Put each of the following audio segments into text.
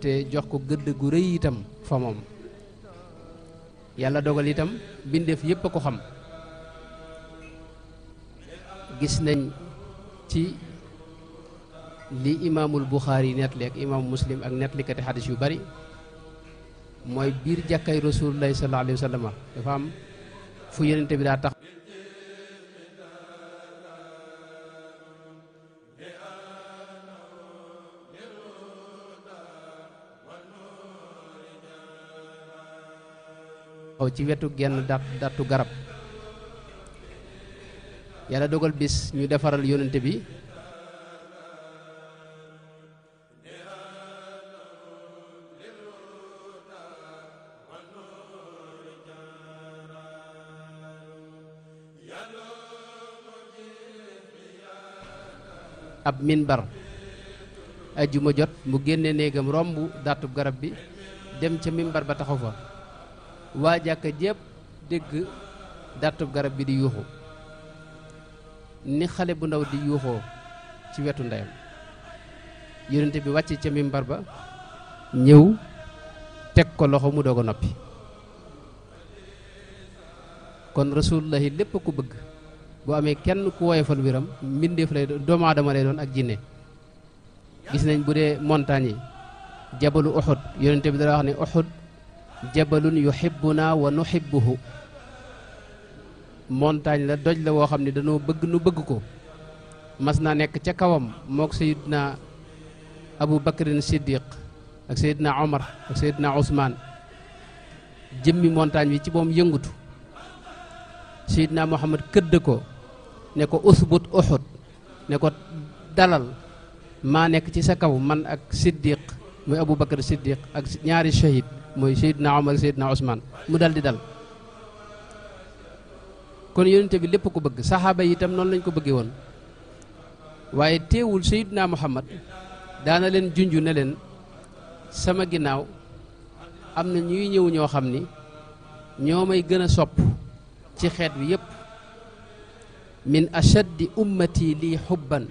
te jox ko gëdd gu rëy itam fa moom. yàlla dogal itam bindeef yépp a ko xam. gis nañ ci li imaamul Buxaari nettali ak imaamu Muslim ak nettalikati xadis yu bari mooy biir jàkkay rasulullahi sallallahu alayhi wa sallam dafa am fu yonente bi daa tax ci wetu genn dattu garab. yàlla dogal bis ñu defaral yonente bi ab minbar. ajjuma jot mu génne néegam romb dattub garab bi dem ca minbar ba taxaw fa. waa jàkka jépp dégg dattub garab bi di yuuxu ni xale bu ndaw di yuuxoo ci wetu ndeyam. yonente bi wàcc ca minbar ba ñëw teg ko loxo mu doog a noppi. kon rasulullahi lépp ku bëgg bu amee kenn ku woyofal wiram mbindeef lay doon doomu aadama lay doon ak jinne. gis nañ bu dee montagne yi jabalu Uhud yonente bi dara wax ne Uhud jabalun yuhibbuna wa nuhibbuhu. montagne la doj la woo xam ne dañoo bëgg nu bëgg ko. mas naa nekk ca kawam mook Seydina Abu Bakrin Siddiq ak Seydina Omar ak Seydina Ousmane. jëmmi montagne bi ci moom yëngutu. Seydina Muhammad këdd ko ne ko usbut Uhud ne ko dalal maa nekk ci sa kaw man ak Siddiq muy Abu Bakr Siddiq ak ñaari shahid mooy Seydina Omar ak Seydina Ousmane mu dal di dal. kon yonente bi lépp ko bëgg saxaaba yi itam noonu lañ ko bëggee woon. waaye teewul Seydina Muhammad daana leen junju ne leen sama ginnaaw am na ñuy ñëw ñoo xam ni ñoo may gën a sopp ci xeet bi yépp. min ashaddi ummati lii xubban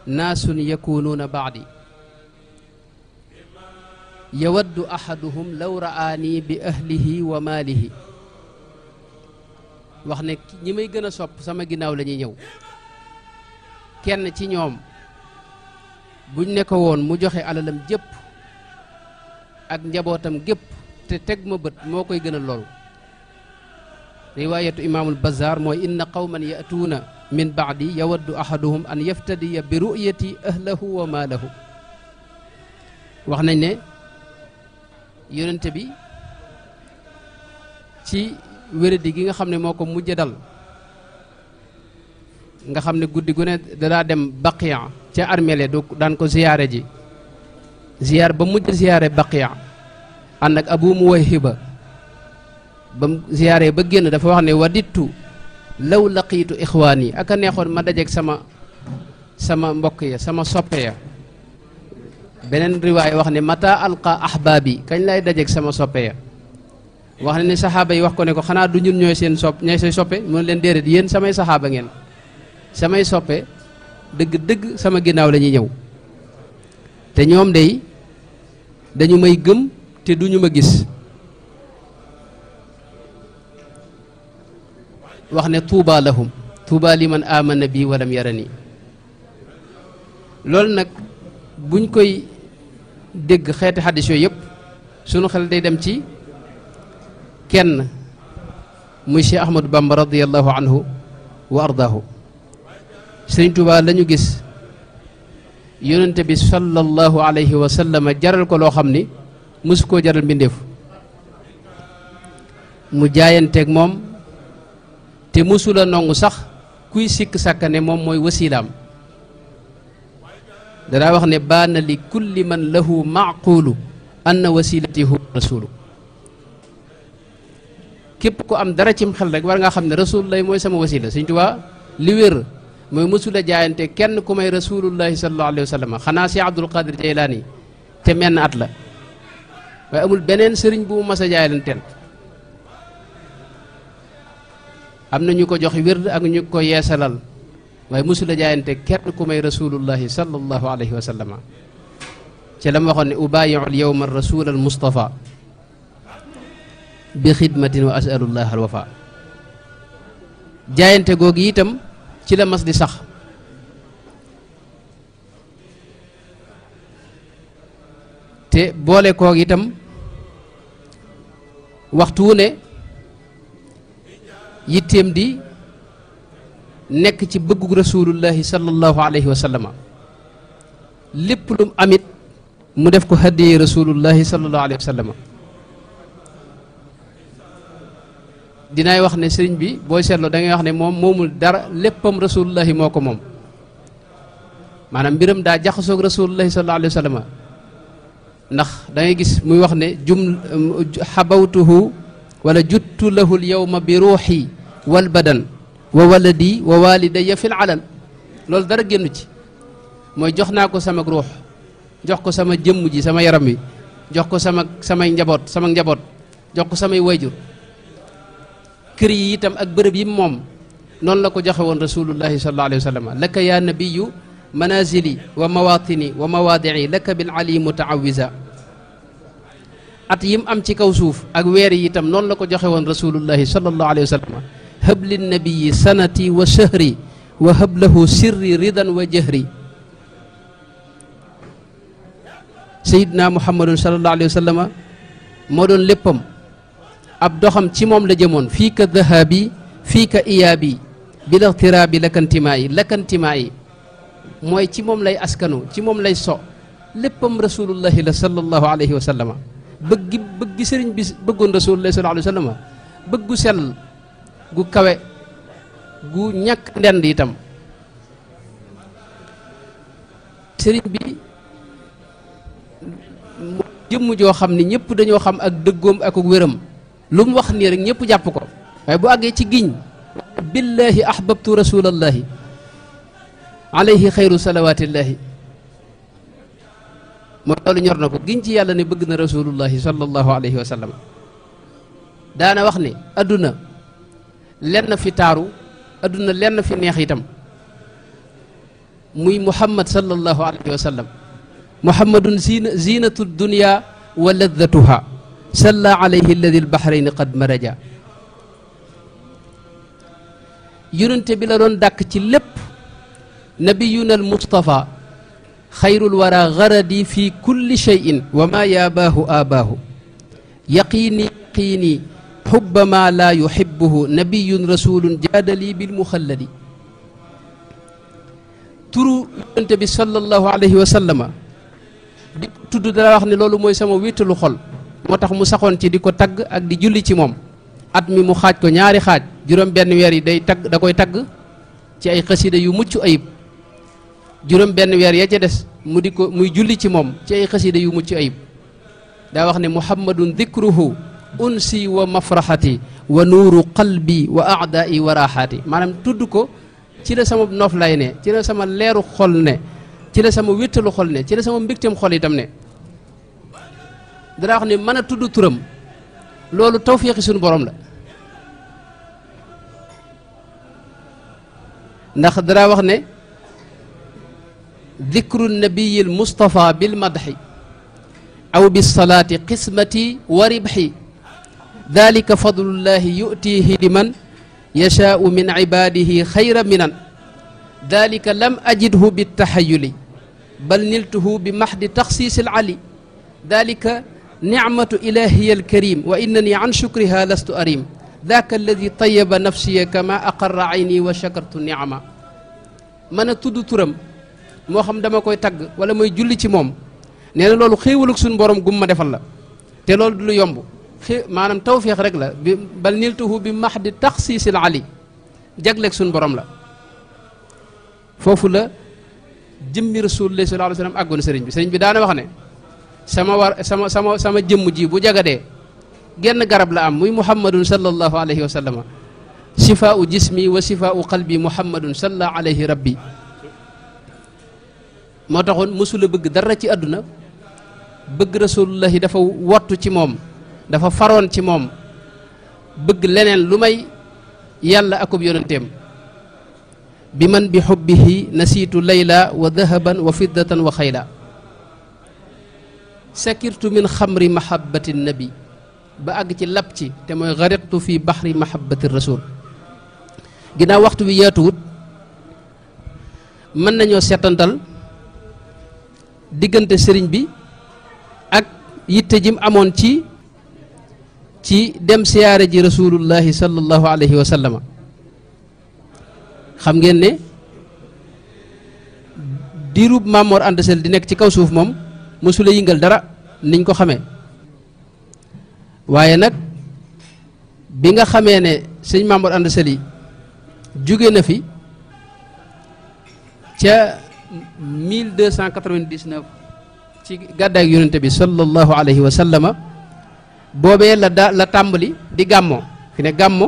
naasun yakunuuna baadi yawaddu ahaduhum law ra'aani bi ahlihi wa maalihi. wax ne ñi may gën a sopp sama ginnaaw la ñuy ñëw. kenn ci ñoom buñ ne ko woon mu joxe alalam jépp ak njabootam gépp te teg ma bët moo koy gën a loolu. riwaayatu imaamul Bazaar mooy inna qawman ya'tuuna min ba'di yawaddu ahaduhum an yaftadiya bi ru'yati ahlahu wa maalahu. wax nañ ne yonente bi ci wéradi gi nga xam ne moo ko mujj dal nga xam ne guddi gu ne dadaa dem Baqiya ca armele du daan ko ziyaare ji. ziyaar ba mujj ziyaare Baqiya ànd ak Abu Muwayhiba ba mu ziyaare ba génn dafa wax ne wadittu law laqiitu ixwaani aka neexoon ma dajeeg sama mbokk ya sama soppe ya. beneen riwaay wax ne mata alqa ahbaabi kañ lay dajeeg sama soppe ya. wax ne ni saxaaba yi wax ko ne ko xanaa du ñun ñooy say soppe mu leen déedéet yéen samay saxaaba ngeen. samay soppe dëgg sama ginnaaw la ñuy ñëw te ñoom day dañu may gëm te duñu ma gis. wax ne tuuba lahum tuuba liman amana bi walam yarani. loolu nag buñ koy dégg xeeti xaddis yooyu yëpp sunu xel day dem ci kenn muy Cheikh Ahmadou Bamba radiyallahu anhu wa ardaahu. Sëriñ Tuubaa lañu gis yonente bi sallallahu alayhi wa sallam jaral ko loo xam ni mësu koo jaral mbindeef. mu jaayanteeg moom te mësula nongu sax kuy sikk sàkkane moom mooy wasiilaam. danaa wax ne baana li kulli man lahu maaqulu anna wasilati huwa rasulu. képp ku am dara cim xel rek war nga xam ne rasulullah mooy sama wasila. Sëriñ Tuubaa li wér mooy mësula jaayante kenn ku may rasulullahi sallallahu alayhi wa sallam xanaa si Abdul Qadir Jaylaani te menn at la waaye amul beneen sëriñ bu mu mas a jaayanteel. am na ñu ko jox wér ak ñu ko yeesalal waaye mësula jaayante kenn ku may rasulullahi sallallahu alayhi wa sallam. ci lam waxoon ne ubaayiu al yawma rasul al mustafa bi xidmatin wa asalullah al wafa jaayante googu itam ci la mas di sax te boole koog itam waxtu wu ne yitteem di nekk ci bëggug rasulullahi sallallahu alayhi wa sallama lépp lu mu amit mu def ko haddiyee rasulullahi sallallahu alayhi wa sallama dinaay wax ne sëriñ bi booy seetloo da ngay wax ne moom moomul dara léppam rasulullahi moo ko moom maanaam mbiram daa jaxasoog rasulullahi sallallahu alayhi wa sallama ndax da ngay gis muy wax ne xabawtuhu wala juttu lahu l yawma bi ruuxi wal badan wa waladi wa walidaya fil alal loolu dara génn ci mooy jox naa ko sama ruux jox ko sama jëmm ji sama yaram wi jox ko samay njaboot jox ko samay wayjur kër yi itam ak bërëb yi moom noonu la ko joxe woon rasulullahi sallallahu alayhi wa sallam laka ya nabiyu manazili wa mawatini wa mawaadii laka bil ali mutaawisa at yim am ci kaw suuf ak weer yi itam noonu la ko joxe woon rasulullahi sallallahu alayhi wa sallam hab lin nabiyi sanati wa shahri wa hab lahu sirri ridan wa jahri sayidna muhammadun sallallahu alayhi wa sallama moo doon léppam ab doxam ci moom la jëmoon fii ka dahabi fii ka iyaabi bil ixtiraabi lakantimaa yi mooy ci moom lay askanu ci moom lay so léppam rasulullahi la sallallahu alayhi wa sallama bëggi sëriñ bi bëggoon rasulullahi sallallahu alayhi wa sallama bëggu sell gu kawe gu ñàkk ndend itam sëriñ bi jëmm joo xam ni ñëpp dañoo xam ak dëggoom ak wéram lu mu wax nii rek ñëpp jàpp ko waaye bu àggee ci giñ billahi ahbabtu rasulallahi alayhi xayru salawatillahi mooy loolu ñor na ko giñ ci yàlla ne bëgg na rasulullahi sallallahu alayhi wa sallam daana wax ne adduna lenn fi taaru adduna lenn fi neex itam muy muhammad sallallahu alayhi wa sallam muhammadun zinatu dunya wa laddatuha salla alayhi alladi albahrayni qad maraja yonente bi la doon dàkk ci lépp nabiyuna almustafa xayrul wara garadi fi kulli cheyin wa ma yaabaahu aabaahu yaqiini xubba ma laa yuxibuhu nabiyun rasulun jaadali bilmuxalladi turu yonente bi sallallahu alayhi wa sallama di tudd dara wax ne loolu mooy sama wéttalu xol moo tax mu saxoon ci di ko tagg ak di julli ci moom at mi mu xaaj ko ñaari xaaj juróom benn weer yi da koy tagg ci ay xasida yu mucc ayib juróom benn weer ya ca des muy julli ci moom ci ay xasida yu mucc ayib daa wax ne muhammadun dikruhu unsi wa mafraxati wa nuuru qalbi wa aadaai wa raaxaati maanaam tudd ko ci la sama noof lay ne ci la sama leeru xol ne ci la sama wéttalu xol ne ci la sama mbégteem xol itam ne dara wax ne mën a tudd turam loolu tawfiixi suñu borom la ndax dara wax ne dikru nabiyi l mustafa bil madxi aw bis salaati qismati wa ribxi dalika fadlullahi yutihi liman yashaau min ibadihi xayra minan dalika lam ajidhu bittaxayuli bal niltuhu bi maxdi taxsiisi l ali dalika nicmatu ilahiya alkarim wa innani an shukriha lastu arim daka alladi tayaba nafsiya kama aqarra ayni wa shakartu nicama mën a tudd turam moo xam dama koy tagg wala mooy julli ci moom nee na loolu xéewalug suñu borom gum ma defal la te loolu du lu yomb maanaam tawfiix rek la bi bal niltuhu bi maxdi taxsiisil ali jagleeg suñu borom la foofu la jëmmi rasulullah sallallahu alayhi wa sallam àggoon sëriñ bi daana wax ne sama jëmm ji bu jagadee genn garab la am muy muhammadun sallallahu alayhi wa sallama sifaau jismi wa sifaau qalbi muhammadun salla alayhi rabbi moo taxoon mësula bëgg dara ci àdduna bëgg rasulullahi dafa wottu ci moom dafa faroon ci moom bëgg leneen lu may yàlla akub yonenteem bi man bi xubbihi nasiitu layla wa dahaban wa fiddatan wa xayla sakirtu min xamri mahabbati nabi ba àgg ci lab ci te mooy gariqtu fi baxri mahabbati rasul. ginnaaw waxtu bi yaatuwut mën nañoo seetantal diggante sëriñ bi ak yitte jim amoon ci dem siyaare ji rasulullahi sallallahu alayhi wa sallama. xam ngeen ne diirub Maam Mor Anta Sali di nekk ci kaw suuf moom mësula yëngal dara niñ ko xamee, waaye nag bi nga xamee ne sëñ Maam Mor Anta Sali jóge na fi ca 1299 ci gàddaay yonente bi sallallahu alayhi wa sallama, boobee la tàmbali di gàmmo. fi ne gàmmo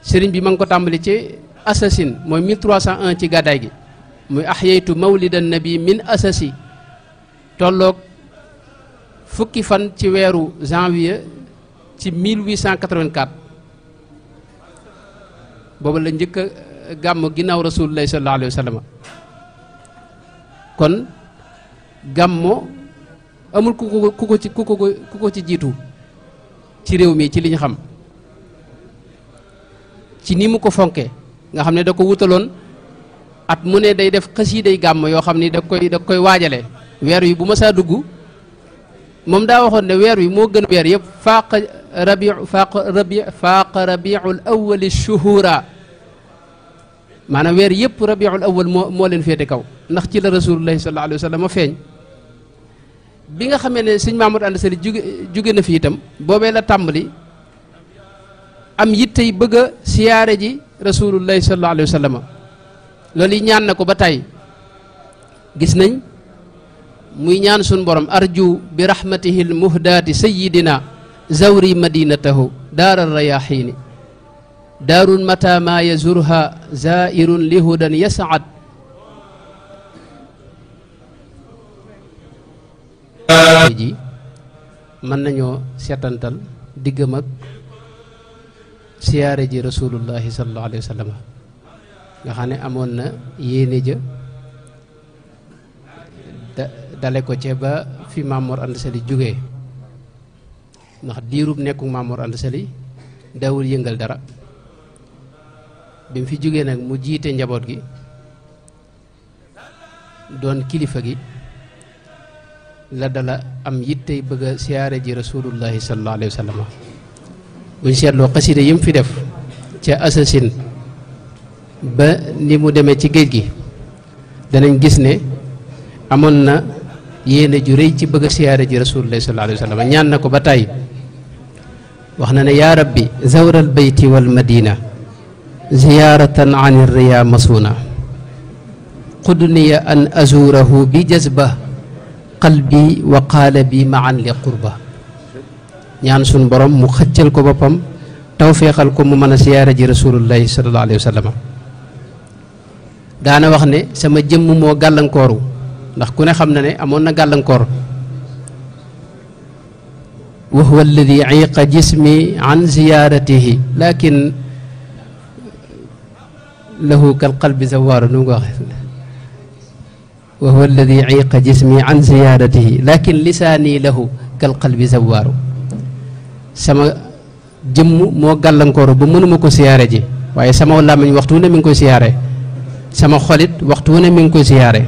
sëriñ bi ma ngi ko tàmbali ci assasine mooy 1301 ci gàddaay gi, muy ahyaytu mawlidan nabi min asasi, tolloog fukki fan ci weeru janvier ci 1884. booba la njëkk a gàmm ginnaaw rasulullahi sallallahu alayhi wa sallam. kon gàmmo amul ku ko ci jiitu ci réew mi ci li ñu xam, ci ni mu ko fonke nga xam ne da ko wutaloon at mu ne day def xasiiday gàmm yoo xam ni da koy waajale weer wi bu ma saa dugg. moom daa waxoon ne weer wi moo gën weer yëpp faaqa rabiul awwali shuhura, maanaam weer yëpp rabiul awwal moo leen féete kaw, ndax ci la rasulullahi sallallahu alayhi wa sallam feeñ. bi nga xamee ne sëñ Maam Mor Anta Sali jóge na fi itam, boobee la tàmbali am yitte yi bëgg a siyaare ji rasulullahi sallallahu alayhi wa sallam. loolu yi ñaan na ko ba tey gis nañ muy ñaan sun borom arju bi rahmatihi l muhdaati sayidina zawri madinatahu daaral rayaxiini daarun mata ma yazurha zairun lihudan yasaad. ji mën nañoo seetantal diggam ak siyaare ji rasulullahi sallallahu alayhi wa sallam nga xam ne amoon na yéene ja dale ko ca ba fi Maam Mor Anta Sali jógee, ndax diirub nekku Maam Mor Anta Sali daawul yëngal dara. bi mu fi jógee nag mu jiite njaboot gi doon kilifa gi la dala am yittey bëgg a siyaare ji rasulullahi sallallahu alayhi wa sallam. buñ seetloo xasida yi mu fi def ca assasine ba ni mu demee ci géej gi danañ gis ne amoon na yéene ju rëy ci bëgg a siyaare ji rasulullahi sallallahu alayhi wa sallam. ñaan na ko ba tàyyi wax na ne yaa rabbi zawral bayti wal madina ziyaaratan an riya masuna qudniya an azurahu bi jazba qalbi wa qaalabi maan li qurba. ñaan sun borom mu xëccal ko boppam tawféexal ko mu mën a siyaare ji rasulullahi sallallahu alayhi wa sallam. daana wax ne sama jëmm moo gàllankooru, ndax ku ne xam na ne amoon na gàllankoor. wa huwa alladi iqa jismi an ziyaratihi lakin lahu kal qalbi zawaaru nu mu ko waxe wa huwa alladi iqa jismi an ziyaratihi lakin lisaani lahu kal qalbi zawaaru. sama jëmm moo gàllankooru ba mënuma ko siyaare ji, waaye sama làmmiñ waxtu wu ne mi ngi koy siyaare, sama xolit waxtu wu ne mi ngi koy siyaare.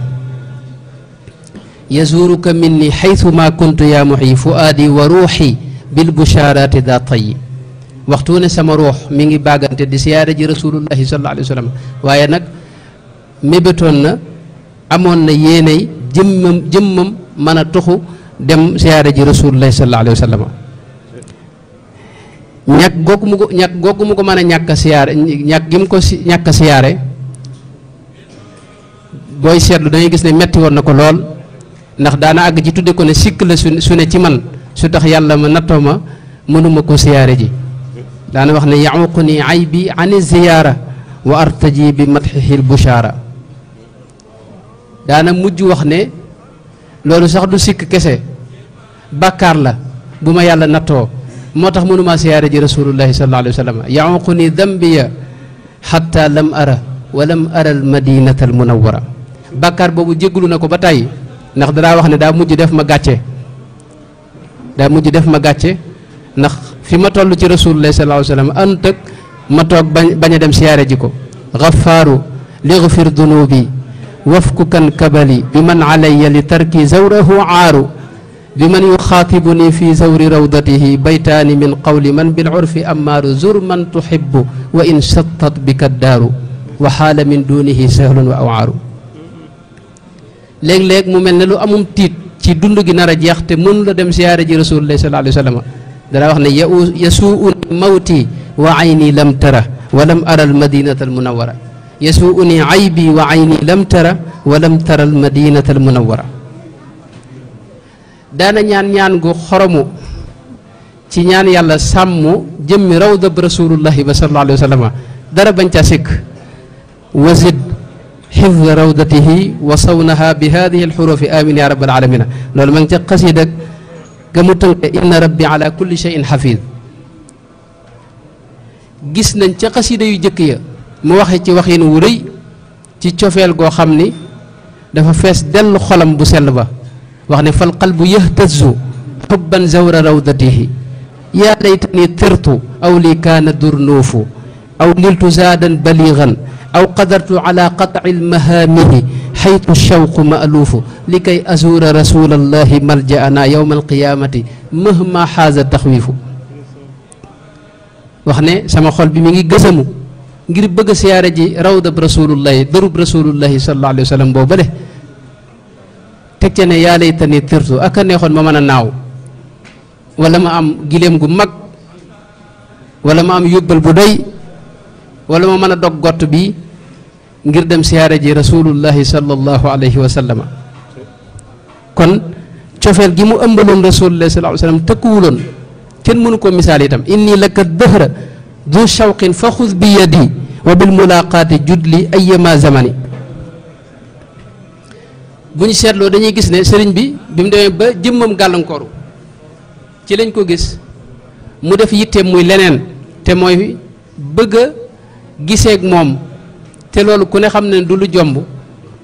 yazuruka minni xaytu ma kuntu yaa muxyi fuaadi wa ruuxi bil bushaaraati daa tayyi. waxtu wu ne sama ruux mi ngi bàggante di siyaare ji rasulullahi sallallahu alayhi wa sallam, waaye nag mébétoon na amoon na yéenay jëmmam mën a tuxu dem siyaare ji rasulullahi sallallahu alayhi wa sallam. ñàkk googu mu ko mën a ñàkk a siyaare ñàkk gi mu ko ñàkk a siyaare booy seetlu dangay gis ne metti woon na ko lool, ndax daana àgg ci tudde ko ne sikk la su ne ci man su tax yàlla ma nattoo ma mënuma ko siyaare ji. daana wax ne yaququni aybi ani ziyaara wa artaji bi madxihi l bushaara. daana mujj wax ne loolu sax du sikk kese, bàkkaar la bu ma yàlla nattoo, moo tax mënumaa siyaare ji rasulullahi sallallahu alayhi wa sallam. yaququni dambiya xatta lam ara wa lam ara al madinata al munawwara. bàkkaar boobu jégglu na ko ba tàyyi ndax danaa wax ne daa mujj def ma gàcce ndax fi ma toll ci rasulullah sallallahu alayhi wa sallam ànd ak ma toog bañ a dem siyaare ji ko xafaaru ligfir dunubi wafkukan kabali bi man alayya li tarki zawrahu aaru bi man yuxaatibuni fi zawri rawdatihi baytaani min qawli man bil urfi ammaaru zur man tuhibbu wa in shattat bika daaru wa xaala min dunihi sahlun wa awaaru léeg-léeg mu mel ne lu amum tiit ci dund gi nar a jeex te mënu la dem siyaare ji rasulullah sallallahu alayhi wa sallam dana wax ne yasuuni mawti wa ayni lam tara wa lam ara al madinata al munawara yasuuni aybi wa ayni lam tara wa lam tara al madinata al munawara daana ñaan gu xoromu ci ñaan yàlla sàmm jëmmi rawdab rasulullahi ba sallallahu alayhi wa sallam dara bañ ca sikk wazid xifd rawdatihi wa sawnaha bi hadihi alxurufi amin ya rabbal alamina loolu ma ngi ca xasiida ga mu tënke inna rabbi ala kulli shay'in xafid gis nañ ca xasiida yu jëkk ya mu waxe ci waxin wu rëy ci cofeel goo xam ni dafa fees dell xolam bu sell ba wax ne fal qalbu yahtazu xubban zawra rawdatihi yaa laytani tirtu aw li kaana durnuufu aw niltu zaadan baligan aw qadartu ala qatci almahaamihi xaytu shawqu maaluufu li kay azuura rasulallahi maljaana yowma alqiyaamati mahma xaaza taxwiifu wax ne sama xol bi mi ngi gësamu ngir bëgg a siyaare ji rawdab rasulullahi dërub rasulullahi sallallahu alayhi wa sallam boobale teg ca ne yaa laytani tirtu ak a neexoon ma mën a naaw wala ma am giléem gu mag wala ma am yóbbal bu doy wala ma mën a dog gott bi ngir dem siyaare ji rasulullahi sallallahu alayhi wa sallama kon cofeel gi mu ëmbaloon rasulullahi sallallahu alayhi wa sallam tëkkuwuloon kenn mënu ko misaal itam inni laka dëhra du shawqin fa xud bi yadi wa bil mulaqaati judli ayyama zamani bu ñu seetloo dañuy gis ne sëriñ bi mu demee ba jëmmam gàllankooru ci lañ ko gis mu def yitteem muy leneen te mooy bëgg a giseeg moom te loolu ku ne xam ne du lu jomb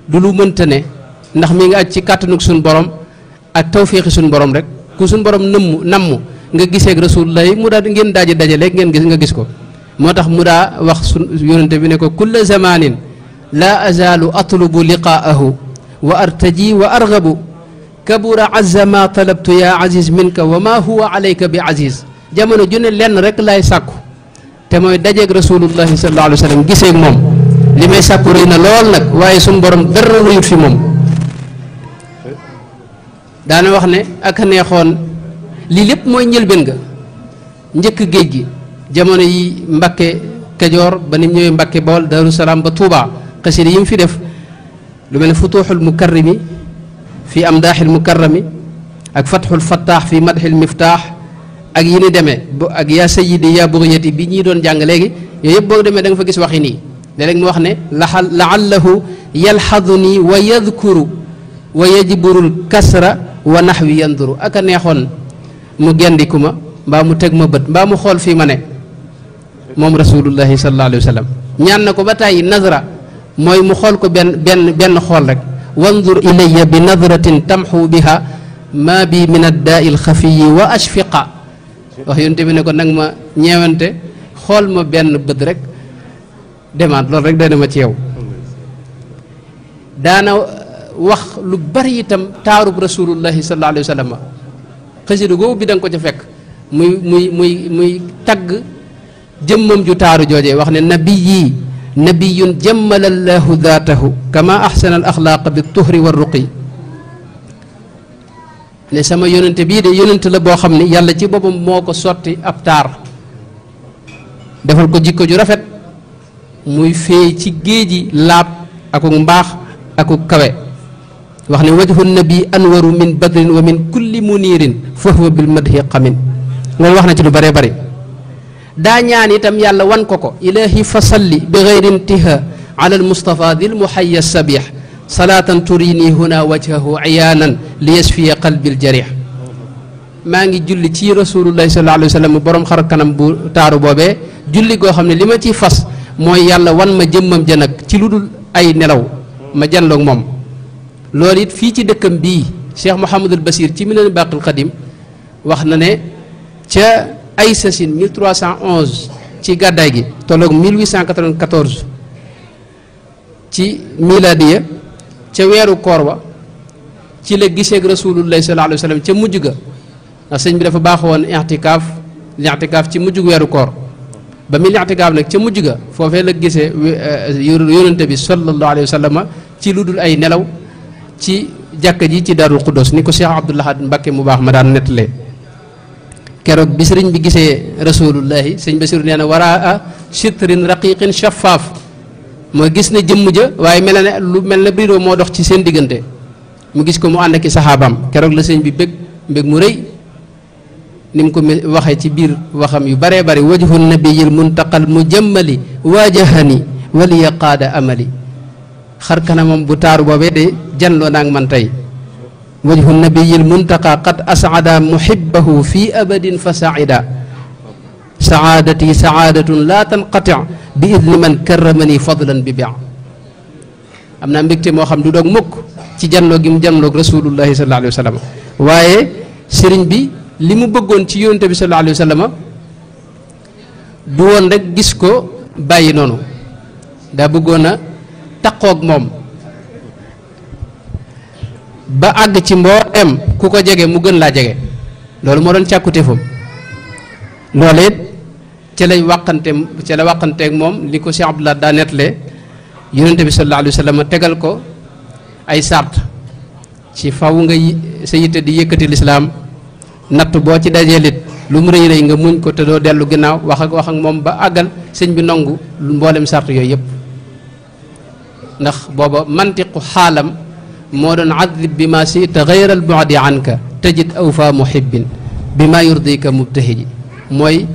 du lu mënta ne ndax mi nga aj ci kàttanug suñu borom ak tawféexi suñu borom rek ku suñu borom namm nga giseeg rasulullahi mu daal ngeen daje léegi ngeen gis nga gis ko moo tax mu daa wax su yonente bi ne ko kulla zamanin la azalu atlubu liqaahu wa artaji wa argabu kabura azza ma talabtu ya aziz minka wa ma huwa alayka bi aziz jamono ju ne lenn rek laay sàkku te mooy dajeeg rasulullahi sallallahu alayhi wa sallam giseeg moom li may sàkku rëy na lool nag waaye suñu borom dara rëyut fi moom daana wax ne ak a neexoon lii lépp mooy njëlbeen ga njëkk géej gi jamono yi Mbakke Kajoor ba ni mu ñëwee Mbakke Bawol Daaru Salaam ba Tuubaa xasida yi mu fi def lu mel ne futuuxul mukarrimi fi amdaaxil mukarrami ak fatxul fattaax fi madxil miftaax ak yi ni demee ak yaa sayyidi yaa bugyati bi ñii doon jàng léegi yooyu yëpp boo demee da nga fa gis waxi nii léeg-léeg mu wax ne laallahu yalxaduni wa yadkuru wa yajburul kasra wa naxwi yanduru ak a neexoon mu gendiku ma mbaa mu teg ma bët mbaa mu xool fii ma ne moom rasulullahi sallallahu alayhi wa sallam ñaan na ko ba tàyyi nazra mooy mu xool ko benn xool rek wandur ilayya bi nadratin tamxu biha ma bi min addaa il xafiyi wa ashfiqa wax yonte bi ne ko nag ma ñeewante xool ma benn bët rek demaat loolu rek doy na ma ci yow daana wax lu bari itam taarub rasulullahi sallallahu alayhi wa sallam xasida googu bi da nga ko ca fekk muy tagg jëmmam ju taaru joojee wax ne nabiyi nabiyun jammala llahu daatahu kama ahsana al axlaaq bi tuhri wa ruqi ne sama yonente bii de yonente la boo xam ne yàlla ci boppam moo ko sotti ab taar defal ko jikko ju rafet muy feey ci géeji laab akuk mbaax akuk kawe wax ne wajhu nabi anwaru min badrin wa min kulli muniirin fa huwa bil madhi qamin loolu wax na ci lu bëree bëri daa ñaan itam yàlla wan ko ilahi fa salli bi gayri intiha ala al mustafa dil muhayya sabih salaatan turini huna wajhahu iyaanan li yasfiya qalbi al jarih maa ngi julli ci rasulullahi sallallahu alayhi wa sallam borom xar kanam bu taaru boobee julli goo xam ne li ma ciy fas mooy yàlla wan ma jëmmam ja nag ci lu dul ay nelaw ma janloog moom loolu it fii ci dëkkam bii Cheikh Mouhamadul Basir ci Minanul Baqil Qadim wax na ne ca ay sasin 1311 ci gàddaay gi tolloog 1894 ci miladiya ca weeru koor wa ci la giseeg rasulullahi sallallahu alayhi wa sallam ca mujj ga ndax sëñ bi dafa baaxoon i'tikaaf ci mujjug weeru koor ba mi i'tikaaf nag ca mujj ga foofee la gisee yonente bi sallallahu alayhi wa sallam ci lu dul ay nelaw ci jàkka ji ci Daarul Quddoos ni ko Cheikh Abdoul Ahad Mbacké mu baax ma daan nettalee keroog bi sëriñ bi gisee rasulullahi sëñ Basiru nee na waraa sitrin raqiqin shaffaaf mooy gis ne jëmm ja waaye mel na lu mel na rideau moo dox ci seen diggante mu gis ko mu ànd ak i saxaabaam keroog la sëñ bi mbég mu rëy ni mu ko waxee ci biir waxam yu baree bari wajhu nabiyil muntaqal mujammali waajahani waliya qaada amali xar kanamam bu taaru boobee de janloo naag man tey wajhu nabiyil muntaqa qad asada muhibbahu fi abadin fa saida saadati saadatun la tanqati bi idni man karramani fadlan bi bia am naa mbégte moo xam du doog mukk ci janloo gi mu janloog rasulullahi sallallahu alayhi wa sallam waaye sëriñ bi li mu bëggoon ci yonente bi sallallahu alayhi wa sallam du woon rek gis ko bàyyi noonu daa bëggoon a taqoog moom ba àgg ci mbooleem ku ko jege mu gën laa jege loolu moo doon càkkutéefam loolu it ca la wàqanteeg moom li ko Cheikh Abdoulaye daa nettalee yonente bi sallallahu alayhi wa sallam tegal ko ay sart ci faw nga sa yitte di yëkkati lislaam natt boo ci dajeelit lu mu rëy rëy nga muñ ko te doo dellu ginnaaw wax ak moom ba àggal sëñ bi nangu mboolem sart yooyu yëpp ndax booba mantiqu xaalam moo doon adlib bi ma sita gayra al bu'di anka tajid awfa muhibbin bi ma yurdika mubtahiji mooy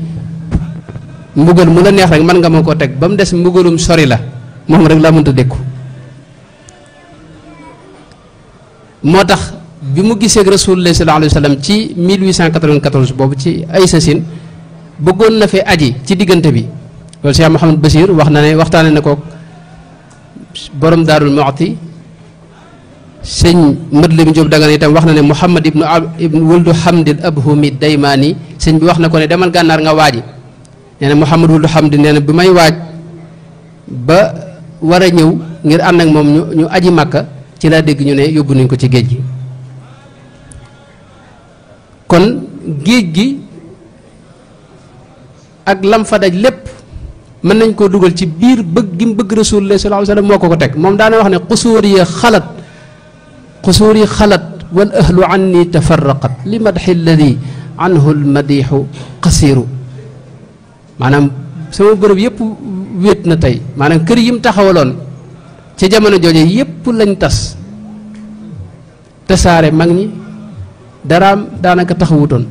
mbugal mu la neex rek mën nga ma ko teg ba mu des mbugalum sori la moom rek laa mënta dékku moo tax bi mu gisee ak rasulullah sallallahu alayhi wa sallam ci 1894 boobu ci ay sasin bëggoon na fee aji ci diggante bi loolu Cheikh Mouhamadou Bachir wax na ne waxtaane na ko borom Daarul Muxti sëñ Madlamin Jóob Dagana itam wax na ne Muhammad ibnu wuldu Hamdil Abhumi Daymaani sëñ bi wax na ko ne demal gànnaar nga waaji nee na Muhammad wuldu Hamdi nee na bi may waaj ba war a ñëw ngir ànd ak moom ñu aji Makka ci laa dégg ñu ne yóbbu nañ ko ci géej gi kon géej gi ak lam fa daj lépp mën nañ koo dugal ci biir bëgg gi mu bëgg rasulullah sallallahu alayhi wa sallam moo ko teg moom daana wax ne qusuur yi xalat wal ahlu anni tafarraqat li madxi alladi anhu almadixu qasiru maanaam sama bërëb yëpp wéet na tey maanaam kër yi mu taxawaloon ci jamono jooje yëpp lañ tasaare mag ñi daraam daanaka taxawutoon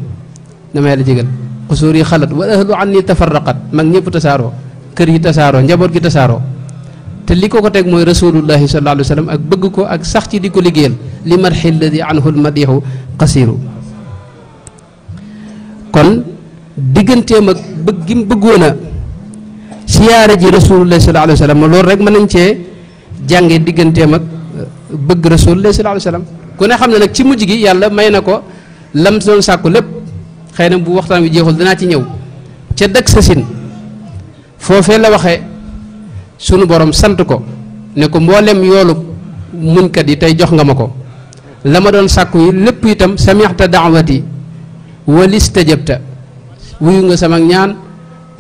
dama yàlla jégal xusuur yi xalat wa ahlu anni tafarraqat mag ñëpp tasaaroo kër yi tasaaroo njaboot gi tasaaroo te li ko teg mooy rasulullahi sallallahu alayhi wa sallam ak bëgg ko ak sax ci di ko liggéeyal li madxi alladi anhu almadixu qasiru kon digganteem ak bëgg gi mu bëggoon a siyaare ji rasulullahi sallallahu alayhi wa sallam loolu rek mën nañ cee jànge digganteem ak bëgg rasulullahi sallallahu alayhi wa sallam ku ne xam ne nag ci mujj gi yàlla may na ko lam doon sàkku lépp xëy na bu waxtaan wi jeexul dinaa ci ñëw ca dëkk sa sin foofee la waxee sunu borom sant ko ne ko mboolem yoolu muñkat yi tey jox nga ma ko la ma doon sàkku yi lépp itam samixta daawati walistajabta wuyu nga sama ñaan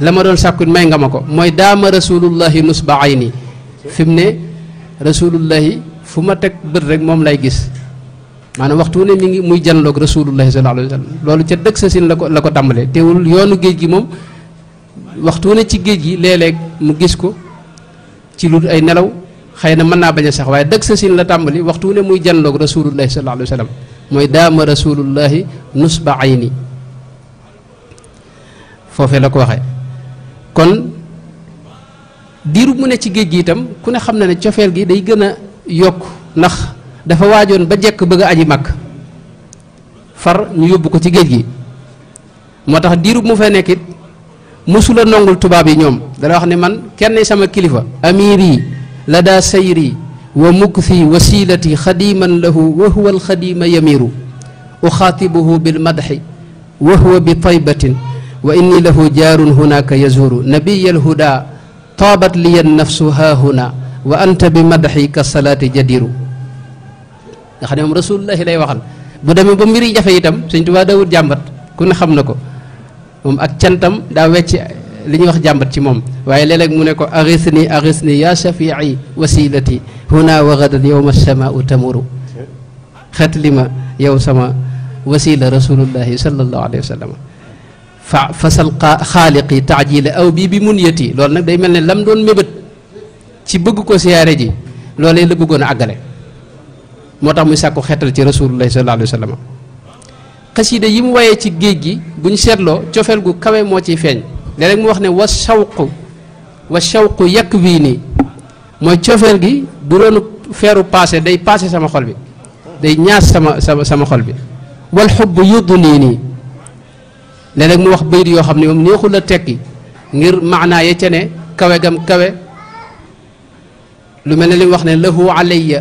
la ma doon sàkku may nga ma ko mooy daama rasulullahi nusba ayni fi mu ne rasulullahi fu ma teg bët rek moom lay gis maanaam waxtu ne mi ngi muy janloog rasulullahi sallallahu alayhi wa sallam loolu ca dëkk sa sin la ko tàmbalee teewul yoonu géej gi moom waxtu ne ci géej gi léeg-léeg mu gis ko ci lu ay nelaw xëy na mën naa bañ a sax waaye dëkk sa sin la tàmbali waxtu ne muy janloog rasulullahi sallallahu alayhi wa sallam mooy daama rasulullahi nusba ayni foofee la ko waxee kon diiru mu ne ci géej gi itam ku ne xam na ne cofeel gi day gën a yokk ndax dafa waajoon ba jekk bëgg a aji màkk far ñu yóbbu ko ci géej gi moo tax diiru mu fay nekkit mësula nongul tubaab yi ñoom dana wax ne man kenn sama kilifa amiri la daa sayri wa mukthi wasilati xadiman lahu wa huwa alxadima yamiru uxaatibuhu bilmadxi wa huwa bi taybatin wa inni lahu jaarun hunaka yazuru nabiya alhuda taabat liya nafsu haahuna wa anta bi madxi ka salaati jadiru nga xam ne moom rasulullahi lay waxal bu demee ba mbiri jafe itam Sëñ Tuubaa daawut jàmbat ku ne xam na ko moom ak cantam daa wecc li ñuy wax jàmbat ci moom waaye léeg-léeg mu ne ko agisni ya shafii wasilati huna wa gadan yowma samaau tamuru xet li ma yow sama wasila rasulullahi sallallahu alayhi wa sallam fa fasal xaaliqi taajila aw bii bi munyati loolu nag day mel ne lam doon mébét ci bëgg ko siyaare ji loolee la bëggoon a àggale moo tax muy sàkku xetal ci rasulullahi sallallahu alayhi wa sallam xasida yi mu wayee ci géej gi bu ñu seetloo cofeel gu kawe moo ciy feeñ léeg-léeg mu wax ne wa shawqu yàq wii nii mooy cofeel gi bu doon feeru passé day passé sama xol bi day ñaas sama xol bi wal xubb yuddu nii nii léeg-léeg mu wax bayit yoo xam ne moom neexul a tekki ngir maanaa ya ca ne kawe gam kawe lu mel ne li mu wax ne lahu alayya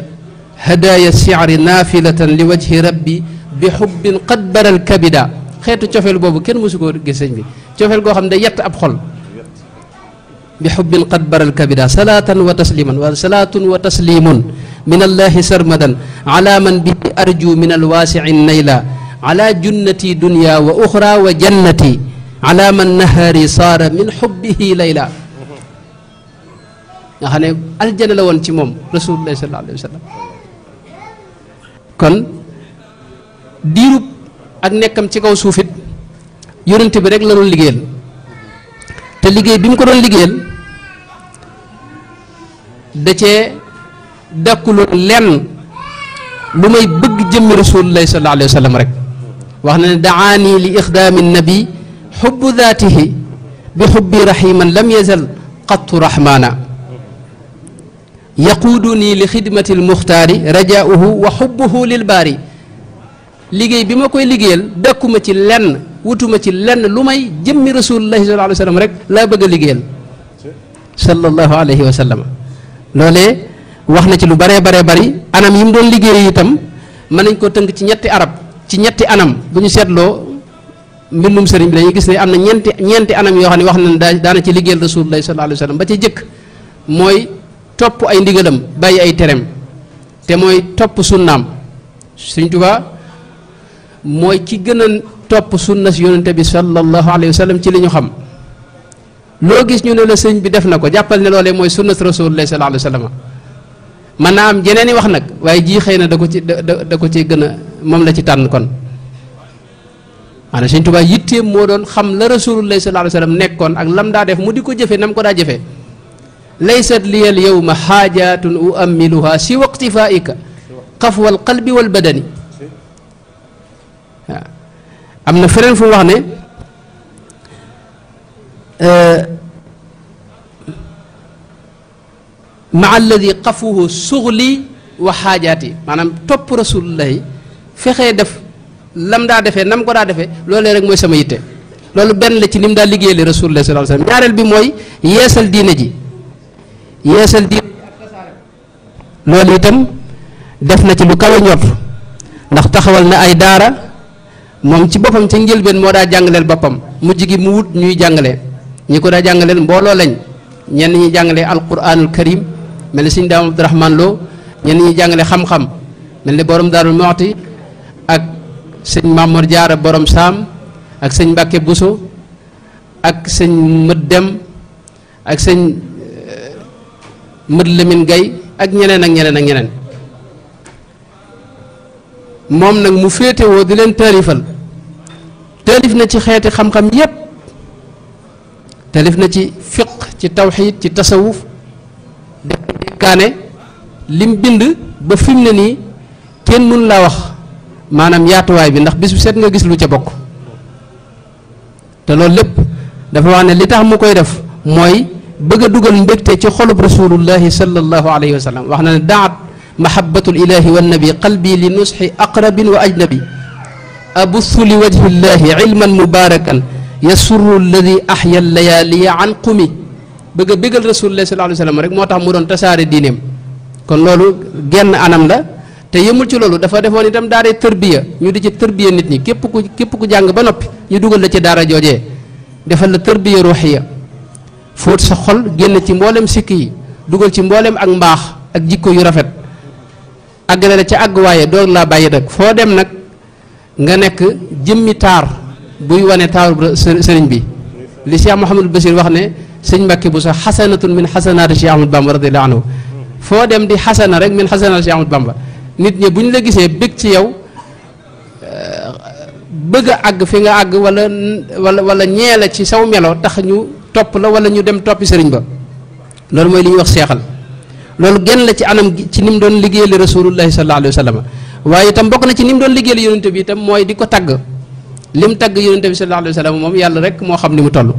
hadaaya si'ri naafilatan li wajhi rabbi bi xubbin qad baral kabida xeetu cofeel boobu kenn mësu koo gis sëñ bi cofeel goo xam ne day yett ab xol bi xubbin qad baral kabida salaatan wa tasliman wa salaatun wa taslimun min allahi sarmadan ala man bi arju min alwaasici nayla ala junnati dunya wa uxra wa jannati ala man nahaari saara min xubbihi layla nga xam ne aljana la woon ci moom rasulullahi sallallahu alayhi wa sallam kon diirub ak nekkam ci kaw suufit yonent bi rek la doon liggéeyal te liggéey bi mu ko doon liggéeyal da cee dakkuloon lenn lu may bëgg jëmmi rasulullahi sallallahu alayhi wa sallam rek wax na ne daani li ixdaami nabi xubbu daatihi bi xubbi rahiman lam yazal qattu rahmaana yaquuduni li xidmati almuxtaari rajaauhu wa xubbuhu lil baari liggéey bi ma koy liggéeyal dakkuma ci lenn wutuma ci lenn lu may jëmmi rasulullahi sallallahu alayhi wa sallam rek laa bëgg a liggéeyal sallallahu alayhi wa sallam loolee wax na ci lu baree baree bari anam yi mu doon liggéey itam mën nañ koo tënk ci ñetti arab ci ñetti anam bu ñu seetloo mbindum sëriñ bi dañuy gis ne am na ñeenti anam yoo xam ne wax nañ daana ci liggéeyal rasulullahi sallallahu alayhi wa sallam ba ci jëkk mooy topp ay ndigalam bàyyi ay terem te mooy topp sunnaam Sëriñ Tuubaa mooy ki gën a topp sunna si yonente bi sallallahu alayhi wa sallam ci li ñu xam loo gis ñu ne la sëñ bi def na ko jàppal ne loolee mooy sunnat rasulullahi sallallahu alayhi wa sallam mën naa am jeneen i wax nag waaye jii xëy na da ko ci gën a moom la ci tànn kon maanaam Sëriñ Tuubaa yitteem moo doon xam la rasulullahi sallallahu alayhi wa sallam nekkoon ak lam daa def mu di ko jëfe nam ko daa jëfee laysat liyal yawma xaajatun uammiluha si waqtifaika xafwa al qalbi wal badani waaw am na feneen fu wax ne ma alladi xafuhu suxli wa xaajaati maanaam topp rasulullahi fexee def lam daa defee nam ko daa defee loolee rek mooy sama yitte loolu benn la ci ni mu daa liggéeyale rasulullahi sallallahu alayhi wasallam ñaareel bi mooy yeesal diine ji yeesal diine ji ak tasaare loolu itam def na ci lu kawe ñott ndax taxawal na ay daara moom ci boppam ca njëlbeen moo daa jàngaleel boppam mujj gi mu wut ñuy jàngale ñi ko daa jàngaleel mbooloo lañ ñenn ñi jàngale alquranul karim mel ni sëñ Daam Abdurahmaan Lo ñenn ñi jàngale xam-xam mel ni borom Daarul Muxti ak sëñ Mamor Jaara borom Saam ak sëñ Mbàkke Buso ak sëñ Mët Dem ak sëñ Mët Lamin Gay ak ñeneen ak ñeneen ak ñeneen moom nag mu féetewoo di leen taalifal taalif na ci xeeti xam-xam yépp taalif na ci fiq ci tawxiid ci tasawuf def dénkaane lim bind ba fi mu ne nii kenn mun laa wax maanaam yaatuwaay bi ndax bis bu set nga gis lu ca bokk te loolu lépp dafa wax ne li tax mu koy def mooy bëgg a dugal mbégte ci xolub rasulullahi sallallahu alayhi wa sallam wax na ne daat mahabbatul ilahi wannabi qalbi li nusxi aqrabin wa ajnabi abuthu li wajhillahi ilman mubarakan yasurru alladi ahya layaliya an qumi bëgg a bégal rasulullahi sallallahu alayhi wa sallam rek moo tax mu doon tasaare diineem kon loolu genn anam la te yëmul ci loolu dafa defoon itam daara tërbiya ñu di ci tërbiya nit ñi képp ku jàng ba noppi ñu dugal la ci daara joojee defal la tërbiya ruuxiya fóot sa xol génn ci mboolem sikk yi dugal ci mboolem ak mbaax ak jikko yu rafet àggale la ca àgg waaye door laa bàyyi nag foo dem nag nga nekk jëmmi taar buy wane taaru sëriñ bi li Cheikh Mouhamadul Bachir wax ne sëñ Mbàkke bu sax xasanatun min xasanaati Cheikh Ahmadou Bamba radiyallahu anhu foo dem di xasana rek min xasanaati Cheikh Ahmadou Bamba nit ñi bu ñu la gisee bëgg ci yow bëgg a àgg fi nga àgg wala ñee la ci saw melo tax ñu topp la wala ñu dem toppi sëriñ ba loolu mooy li ñuy wax seexal loolu genn la ci anam ci ni mu doon liggéeyal rasulullahi sallallahu alayhi wa sallam waaye itam bokk na ci ni mu doon liggéeyal yonente bi itam mooy di ko tagg lim tagg yonente bi sallallahu alayhi wa sallam moom yàlla rek moo xam ni mu toll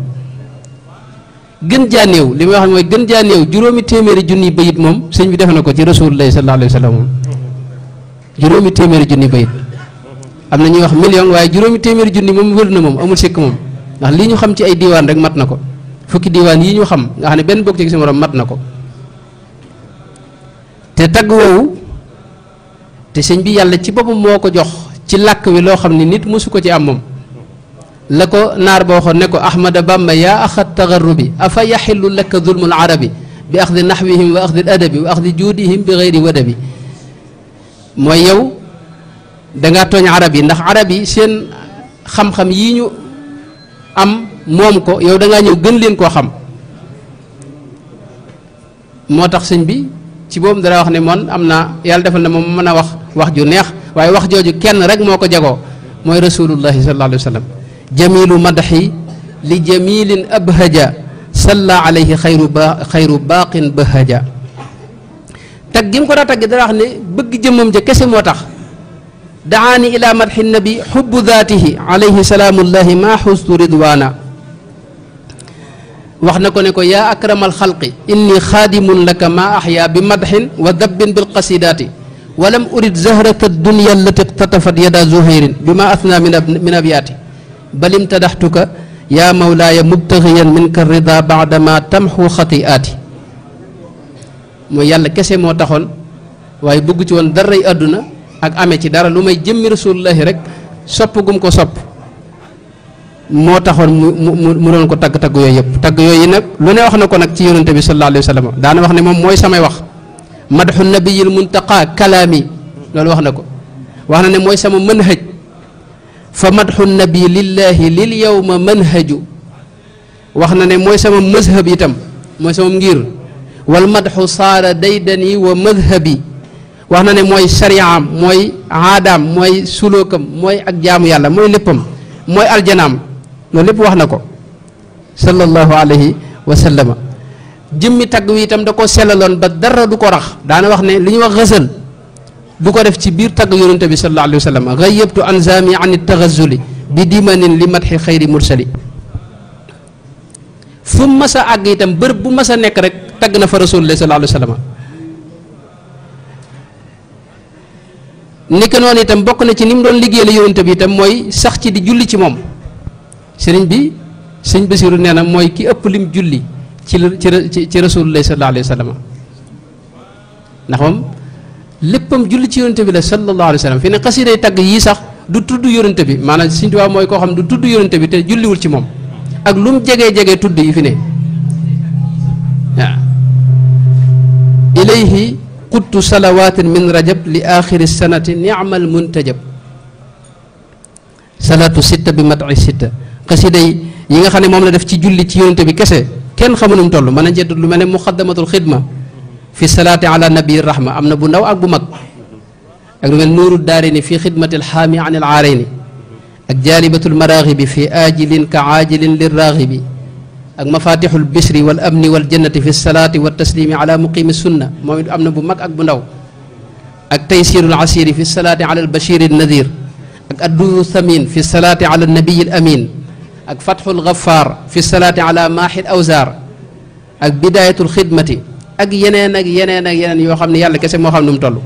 gën jaa néew li may wax mooy gën jaa néew juróomi téeméeri junni bayit moom sëñ bi def na ko ci rasulullahi sallallahu alayhi wa sallam moom juróomi téeméeri junni bayit am na ñuy wax million waaye juróomi téeméeri junni moom wër na moom amul sikk moom ndax lii ñu xam ci ay diiwaan rek mat na ko fukki diiwaan yi ñu xam nga xam ne benn bokk ci si morom mat na ko te tagg woowu te sëñ bi yàlla ci boppam moo ko jox ci làkk wi loo xam ne nit mosu ko ci am moom la ko naar ba waxoon ne ko ahmada bamba yaa axat tagarrubi afa yaxillu laka zulmul arabi bi axdi naxwihim wa axdi adabi wa axdi juudihim bi gayri wadabi mooy yow dangaa tooñ arab yi ndax arab yi seen xam-xam yii ñu am moom ko yow dangaa ñëw gën leen koo xam moo tax sëñ bi ci boobu dara wax ne moom am na yàlla defal na moom mën a wax ju neex waaye wax jooju kenn rek moo ko jagoo mooy rasulullahi sallallahu alayhi wa sallam jamilu madaxi li jamilin abhaja salla alayhi xayru baaqin bahaja tag gi mu ko daa tagg dara wax ne bëgg jëmmam ja kese moo tax daani ila madxi nabi xubbu daatihi alayhi salaamullahi maa xustu ridwaana wax na ko ne ko yaa akramal xalqi inni xaadimun laka maa axyaa bi madxin wa dabbin bilqasidaati walam urid zahrata dunya allati iqtatafat yada zuhayrin bi ma athna min abyaati bal imtadaxtuka yaa mawlaaya mubtaxiyan minka rida baadama tamxu xatiaati mooy yàlla kese moo taxoon waaye bëgg ci woon daray àdduna ak amee ci dara lu may jëmmi rasulullahi rek sopp gum ko sopp moo taxoon mu doon ko tagg yooyu yëpp tagg yooyu nag lu ne wax na ko nag ci yonente bi sallallahu alayhi wa sallam daana wax ne moom mooy samay wax madxu nabiyil muntaqa kalaami loolu wax na ko wax na ne mooy sama manhaj fa madxu nabi lillahi lil yawma manhaju wax na ne mooy sama mazhab itam mooy sama ngir wal madxu saara daydani wa madhabi wax na ne mooy sariyaam mooy aadaam mooy sulookam mooy ak jaamu yàlla mooy léppam mooy aljanaam loolu lépp wax na ko sallallahu alayhi wa sallama jëmmi tagg wi itam da ko sellaloon ba dara du ko rax daana wax ne li ñuy wax xësal du ko def ci biir tagg yonente bi sallallahu alayhi wa sallam gayyabtu anzami an taxazuli bi dimanin li madxi xayri mursali fu mu mas a àgg itam bërëb bu mas a nekk rek tagg na fa rasulullah sallallahu alayhi wa sallam ni ko noonu itam bokk na ci ni mu doon liggéeyal yonente bi itam mooy sax ci di julli ci moom sëriñ bi sëñ Basiru nee na mooy ki ëpp lim julli ci rasulullah sallallahu alayhi wa sallam ndax moom léppam julli ci yonente bi la sallallahu alayhi wa sallam fi ne xasiday tagg yii sax du tudd yonente bi maanaam Sëriñ Tuubaa mooy koo xam du tudd yonente bi te julliwul ci moom ak lu mu jege tudd yi fi ne waaw ilayhi quttu salawatin min rajab li axiri sanati ni'mal muntajab salaatu sitta bi mati sitta xasiday yi nga xam ne moom la def ci julli ci yonente bi kese kenn xamunum toll mën a jedd lu mel ne muqaddamatul xidma fi salaati ala nabii rahma am na bu ndaw ak bu mag ak lu mel nuuru daarini fi xidmatil xaami an il aarayni ak jaalibatul maraaxibi fi aajilin ka aajilin lirraaxibi ak mafatixul bisri wal amni wal jannati fi salaati wa taslimi ala muqimi sunna moom it am na bu mag ak bu ndaw ak taysirul asiri fi salaati ala al bashiri nadir ak adduru thamin fi salaati ala nabiyi al amin ak fatxul gafaar fi salaati ala maaxil awzaar ak bidayatul xidmati ak yeneen yoo xam ne yàlla kese moo xam nu mu toll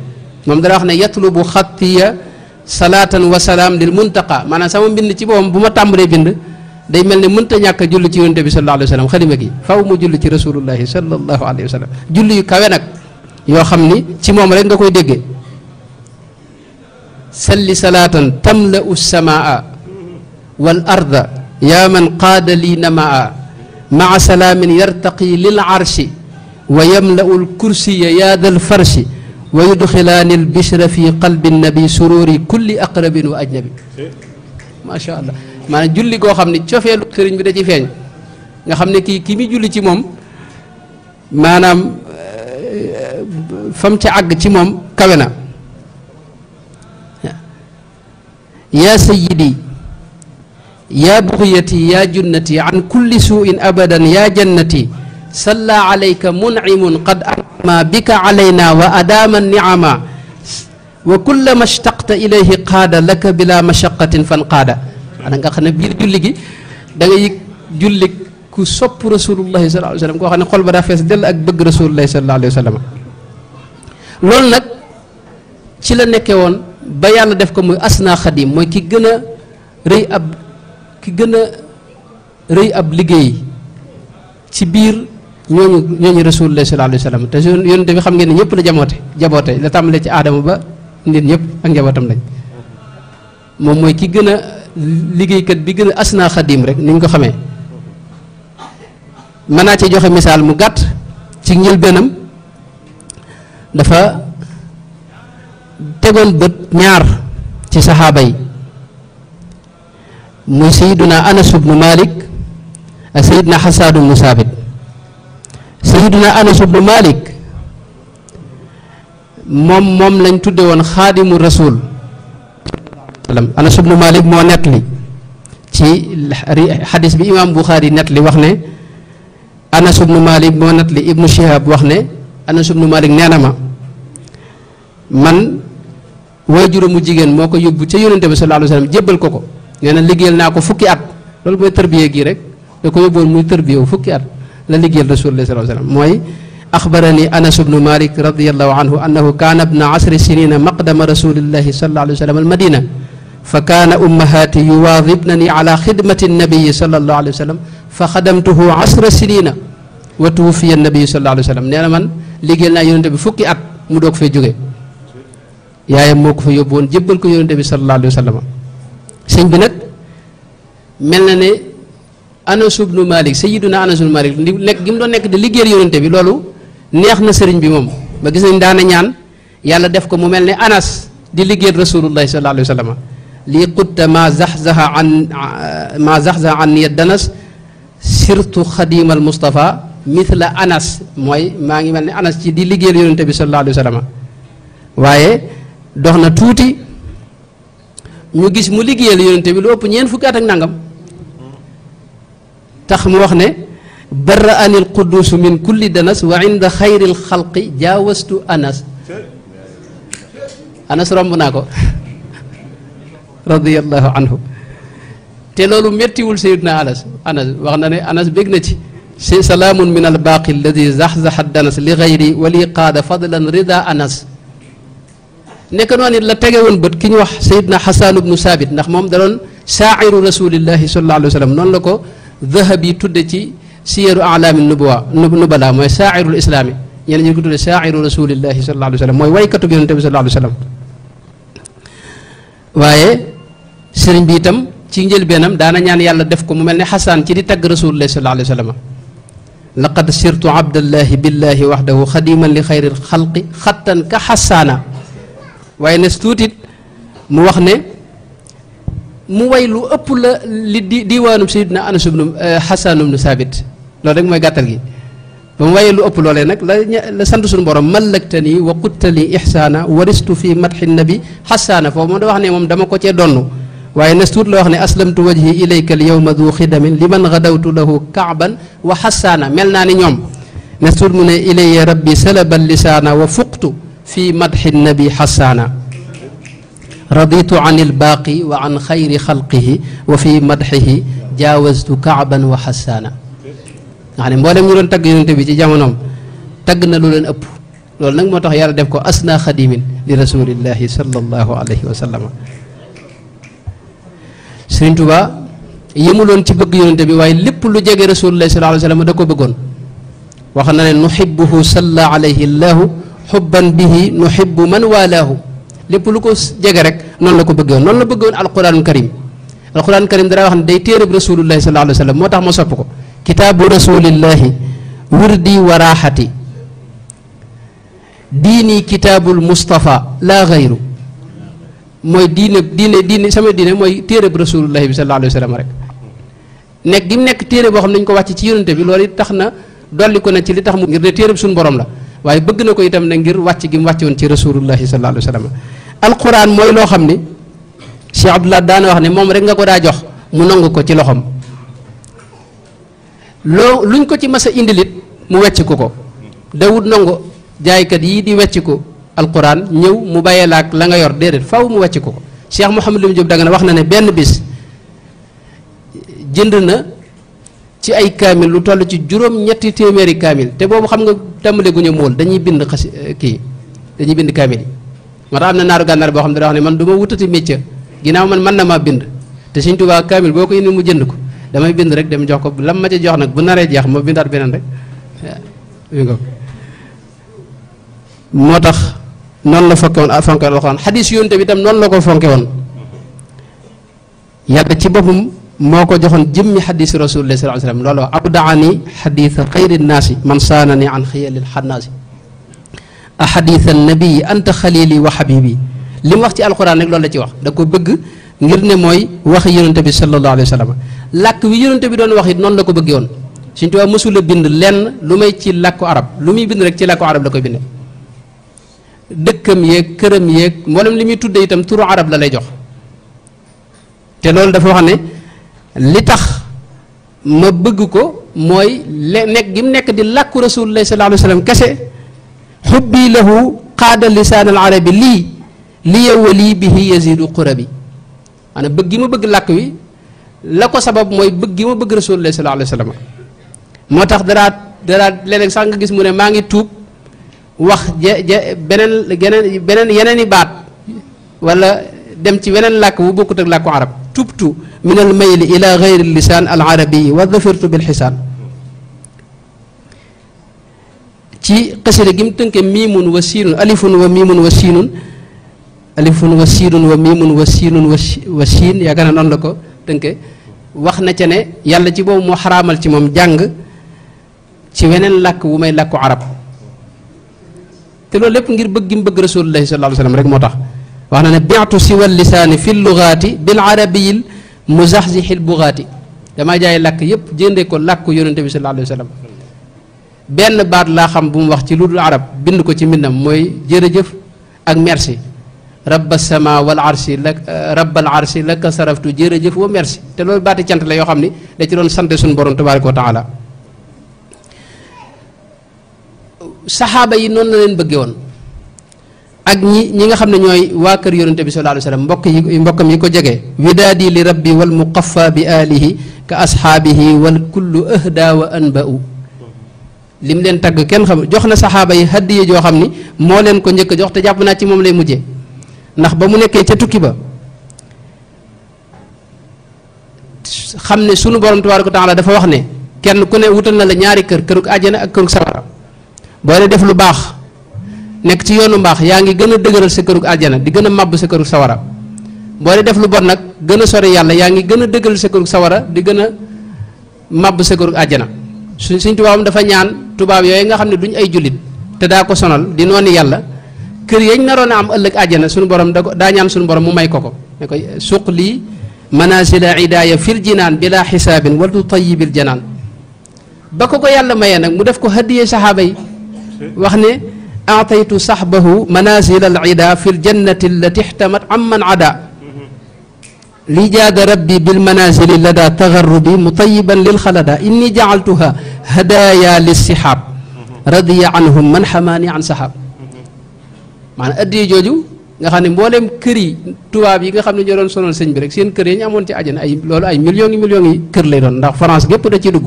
moom dana wax ne yatlubu xattiya salaatan wa salaam lil muntaqa maanaam sama mbind ci boppam bu ma tàmbalee bind day mel ne mënta ñàkk a julli ci yonente bi sallallahu alayhi wa sallam xalima gi faw mu julli ci rasulullahi sallallahu alayhi wa sallam julli yu kawe nag yoo xam ni ci moom rek nga koy déggee salli salaatan tamla'u samaa wal arda yaa man qaada lii namaa maa salaamin yartaqi lil arshi wa yamla'u l kursiya yaa dal farshi wa yudxilaani l bishra fi qalbi nabi sururi kulli aqrabin wa ajnabi macha allah maanaam julli goo xam ne cofeelu sëriñ bi da ci feeñ nga xam ne kii mi julli ci moom maanaam fam ca àgg ci moom kawe na yaa sayyidi yaa buxyati yaa junnati an kulli suuin abadan yaa jannati salla alayka mun'imun qad an'ama bika alayna wa adaama ni'ama wa kullama ishtaqta ilayhi qaada laka bila mashaqatin fan qaada ana nga xam ne biir julli gi da nga yëg julli ku sopp rasulullahi sallallahu alayhi wa sallam koo xam ne xol ba daa fees dell ak bëgg rasulullahi sallallahu alayhi wa sallam loolu nag ci la nekkee woon ba yàlla def ko muy asna xadim mooy ki gën a rëy ab liggéey ci biir ñooñu rasulullahi sallallahu alayhi wa sallam te yonent bi xam ngeen ne ñëpp la jaboote la tàmbalee ci aadama ba nit ñëpp ak njabootam lañ moom mooy ki gën a liggéeykat bi gën a asna xadim rek ni ñu ko xamee mën naa ci joxe misaal mu gàtt ci njëlbéenam dafa tegoon bët ñaar ci saxaaba yi muy sayiduna anas ibnu malik ak sayiduna xasaan ibnu saabit sayiduna anas ibnu malik moom lañ tudde woon xaadimu rasul anas ibnu malik moo nettali ci xadis bi imaam buxaari nettali wax ne anas ibnu malik moo nettali ibnu shihab wax ne anas ibnu malik nee na ma man waajuru mu jigéen moo ko yóbbu ca yónnente bi sallallahu alayhi wa sallam jébbal ko nee na liggéeyal naa ko fukki at loolu mooy tërbiye gii rek da ko yóbboon muy tërbiye wu fukki at la liggéeyal rasulullah sallallahu alayhi wa sallam mooy axbarani anas ibnu malik radiallahu anhu annahu kaana ibna asri sinina maqdama rasulillahi sallallahu alayhi wa sallam al madina fa kaana ummahaati yuwaadibnani ala xidmati nabiyi sallallahu alayhi wa sallam fa xadamtuhu asra sinina wa tuwfiya nabiyu sallallahu alayhi wa sallam nee na man liggéeyal naa yónnente bi fukki at mu doog fee jóge yaayam moo ko fa yóbbu woon jébbal ko yónnente bi sallallahu alayhi wa sallam sëñ bi nag mel na ne anas ibnu malik sayyiduna anas ibnu malik nekk gi mu doon nekk di liggéeyal yónnente bi loolu neex na sëriñ bi moom ba gis nañ daana ñaan yàlla def ko mu mel ne anas di liggéeyal rasulullahi sallallahu alayhi wa sallam lii qutta ma zaxzaha an niyat danas sirtu xadimal mustafa mithla anas mooy maa ngi mel ne anas ci di liggéeyal yónnente bi sallallahu alayhi wa sallam waaye dox na tuuti ñu gis mu liggéeyal yónnente bi lu ëpp ñeent fukki at ak nangam tax mu wax ne barra anil quddus min kulli danas wa inda xayril xalqi jaawastu anas romb naa ko radiyallahu anhu te loolu méttiwul sayyidna anas wax na ne anas bég na ci salaamun min al baaqi alladi zaxzaxa danas li xayri wali qaada fadlan rida anas nekk noonu it la tege woon bët ki ñu wax sayidna xasaan ibnu saabit ndax moom da doon saairu rasulillahi sallallahu alayhi wa sallam noonu la ko dahabi tudde ci siyaru alaami nubala mooy saairul islaami ñeneen ñu ko tudde saairu rasulillahi sallallahu alayhi wa sallam mooy waykatu bi yonente bi sallallahu alayhi wa sallam waaye sëriñ bi itam ci njëlbeenam daana ñaan yàlla def ko mu mel ne xasaan ci di tagg rasulillahi sallallahu alayhi wa sallam laqad sirtu abdallahi billahi waxdahu xadiman li xayril xalqi xattan ka xasaana waaye ne tuutit mu wax ne mu way lu ëpp la li diiwaanum sayidna anas ibnu xasaan ibnu saabit loolu rek mooy gàttal gi ba mu wayee lu ëpp loolee nag la sant suñu borom mallaktani wa quttali ihsaana waristu fi madxi nabi xasaana foofu moom da wax ne moom dama ko cee donn waaye nes tuut la wax ne aslamtu wajhi ilayka al yawma du xidamin liman gadawtu lahu kaaban wa xasaana mel naa ni ñoom nes tuut mu ne ilaya rabbi salaba lisaana wa fuqtu fi madxi nabi xasaana raditu an ilbaaqi wa an xayri xalqihi wa fi madxihi jaawastu kaaban wa xasaana nga xam ne mboolem ñu doon tagg yonente bi ci jamonoom tagg na lu leen ëpp loolu nag moo tax yàlla def ko asna xadimin li rasulillahi sallallahu alayhi wa sallam Sëriñ Tuubaa yemuloon ci bëgg yonente bi waaye lépp lu jege rasulillahi sallallahu alayhi wa sallam da ko bëggoon wax na ne nuhibbuhu salla alayhi llahu xubban bihi nuhibbu man walaahu lépp lu ko jege rek noonu la ko bëggoon noonu la bëggoon alquranul karim alquranul karim dara wax ne day téereb rasulullahi sallallahu alayhi wa sallam moo tax ma sopp ko kitaabu rasulillahi wirdi wa raaxati diini kitaabul mustafa laa gayru mooy diine sama diine mooy téereb rasulullahi bi sallallahu alayhi wa sallam rek nekk gi mu nekk téere boo xam ne dañu ko wàcc ci yonente bi loolu it tax na dolli ko na ci li tax mu ngir ne téereb suñu borom la waaye bëgg na ko itam ne ngir wàcc gi mu wàcc woon ci rasulullahi sallallahu alayhi wa sallam alquran mooy loo xam ni Cheikh Abdoulaye daana wax ne moom rek nga ko daa jox mu nangu ko ci loxoom luñ ko ci mas a indilit mu wecc ko dawut nangu jaaykat yii di wecc ko alquran ñëw mu bàyyee laak la nga yor déedéet faw mu wecc ko Cheikh Mouhamadou Diop Dagana wax na ne benn bis jënd na ci ay kaamil lu toll ci juróom-ñetti téeméeri kaamil te boobu xam nga tàmbale gu ñu mool dañuy bind dañuy bind kaamil yi moo tax am na naaru gànnaar boo xam ne da wax ne man du ma wutati métier ginnaaw man mën na maa bind te Sëñ Tuubaa kaamil boo ko indi mu jënd ko damay bind rek dem jox ko lam ma ca jox nag bu naree jeex ma bindaat beneen rek moo tax noonu la fonke woon alxuraan xadiis yonte bi itam noonu la ko fonke woon yàlla ci boppam moo ko joxoon jëmmi xadiis rasulullah sallallahu alayhi wasallam loolu wax abdaani xadiisa xayri naasi man saanani an xiyalil xannaasi a xadiisa nabii anta xalili wa xabibi li mu wax ci alxuraan rek loolu la ci wax da ko bëgg ngir ne mooy waxi yonente bi sallallahu alayhi wa sallam làkk wi yonente bi doon wax it noonu la ko bëggee woon Sëñ Tuubaa mësula bind lenn lu may ci làkku arab lu muy bind rek ci làkku arab la koy binde dëkkam yeeg këram yeeg mboolem li muy tudde itam turu arab la lay jox te loolu dafa wax ne li tax ma bëgg ko mooy nekk gi mu nekk di làkku rasulullah sallallahu alayhi wa sallam kese xubbi lahu qaada lisaan al arabi lii li yow lii bihi yazidu qurabi maanaam bëgg gi ma bëgg làkk wi la ko sabab mooy bëgg gi ma bëgg rasulullah sallallahu alayhi wa sallam moo tax daraa léeg-léeg sax nga gis mu ne maa ngi tuub wax beneen yeneen i baat wala dem ci weneen làkk bu bokkut ak làkku arab tubtu min al mayli ila gayri lisaan al arabi wa dafirtu bil xisaan ci xasida gi mu tënke miimun wa siinun alifun wa miimun wa siinun alifun wa siinun wa miimun wa siinun wa siin yaakaar naa noonu la ko tënke wax na ca ne yàlla ci boobu moo xaraamal ci moom jàng ci weneen làkk wu may làkku arab te loolu lépp ngir bëgg gi mu bëgg rasulullahi sallallahu alayhi wa sallam rek moo tax wax na ne bi'tu siwa lisaani fi lugaati bil arabiyil muzaxzixil bugaati damaa jaay làkk yépp jëndee ko làkku yonente bi sallallahu alayhi wa sallam benn baat laa xam bu mu wax ci lu dul arab bind ko ci mbindam mooy jërëjëf ak merci rabba sama wal arsi la rabbal arsi laka saraftu jërëjëf wa merci te loolu baati cant la yoo xam ni da ci doon sant suñu borom tabaaraka wa taala saxaaba yi noonu la leen bëggee woon ak ñi nga xam ne ñooy waa kër yonente bi sallallahu alayhi wa sallam mbokkam yi ko jege widaadi li rabbi wal muqaffa bi alihi ka ashaabihi wal kullu ahda wa anba'u lim leen tagg kenn xam jox na saxaaba yi hadiya joo xam ni moo leen ko njëkk a jox te jàpp naa ci moom lay mujjee ndax ba mu nekkee ca tukki ba xam ne sunu borom tabaaraka wa taala dafa wax ne kenn ku ne wutal na la ñaari kërug àjjana ak kërug sawara boo dee def lu baax nekk ci yoonu mbaax yaa ngi gën a dëgëral sa kërug àjjana di gën a màbb sa kërug sawara boo dee def lu bon nag gën a sori yàlla yaa ngi gën a dëgëral sa kërug sawara di gën a màbb sa kërug àjjana suñ tubaabam dafa ñaan tubaab yooyu nga xam ne duñ ay jullit te daa ko sonal di noonu yàlla kër yañ naroon a am ëllëg àjjana suñu borom daa ñaan suñu borom mu may ko ne koy suq lii manazila idaaya fil jinaan bila xisaabin wal tutayibil janaan ba ko yàlla mayee nag mu def ko hadiyee saxaaba yi wax ne aataytu saxbahu manazil al ida fi l jannati allati ixtamat amman ada li jaada rabbi bil manazili lada tagarrubi mutayiban lil xalada inni jacaltuha hadaya lissixaab radiya anhum man xamaani an saxaab maanaam addiye jooju nga xam ne mbooleem kër yi tubaab yi nga xam ne ñoo doon sonal sëñ bi rek seen kër yi ñu amoon ci àjjana ay loolu ay millions yi kër lay doon ndax France gépp da ci dugg